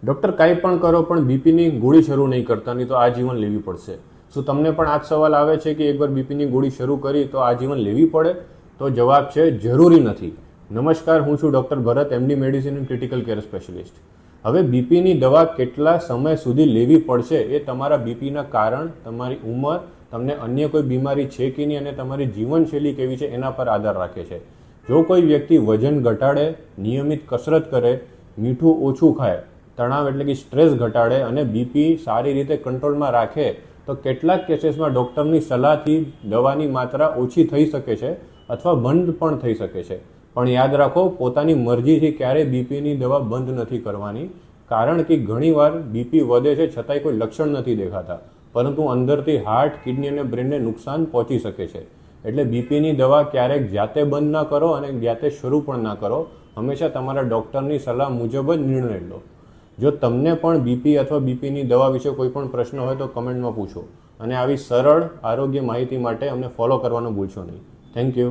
Doctor કાંઈ પણ કરો પણ બીપીની ગોળી શરૂ નહીં કરતા, નહીં તો આજીવન લેવી પડશે. શું તમને પણ આ જ સવાલ આવે છે કે એકવાર બીપીની ગોળી શરૂ કરી તો આજીવન લેવી પડે? તો જવાબ છે જરૂરી નથી. નમસ્કાર, હું છું doctor Bharat, MD medicine and critical care specialist. હવે બીપીની દવા કેટલા સમય સુધી લેવી પડશે એ તમારા બીપીના કારણ, તમારી ઉંમર, તમને અન્ય કોઈ બીમારી છે કે નહીં અને તમારી જીવનશૈલી કેવી છે એના પર આધાર રાખે છે. જો કોઈ વ્યક્તિ વજન ઘટાડે, નિયમિત કસરત કરે, મીઠું ઓછું ખાય, તણાવ એટલે કે સ્ટ્રેસ ઘટાડે અને બીપી સારી રીતે કંટ્રોલમાં રાખે તો કેટલાક કેસીસમાં ડૉક્ટરની સલાહથી દવાની માત્રા ઓછી થઈ શકે છે અથવા બંધ પણ થઈ શકે છે. પણ યાદ રાખો, પોતાની મરજીથી ક્યારેય બીપીની દવા બંધ નથી કરવાની, કારણ કે ઘણીવાર બીપી વધે છે છતાંય કોઈ લક્ષણ નથી દેખાતા, પરંતુ અંદરથી હાર્ટ, કિડની અને બ્રેનને નુકસાન પહોંચી શકે છે. એટલે બીપીની દવા ક્યારેક જાતે બંધ ના કરો અને જાતે શરૂ પણ ના કરો. હંમેશા તમારા ડૉક્ટરની સલાહ મુજબ જ નિર્ણય લો. જો તમને પણ બીપી અથવા બીપીની દવા વિશે કોઈ પણ પ્રશ્ન હોય તો કમેન્ટમાં પૂછો અને આવી સરળ આરોગ્ય માહિતી માટે અમને ફોલો કરવાનું ભૂલશો નહીં. Thank you.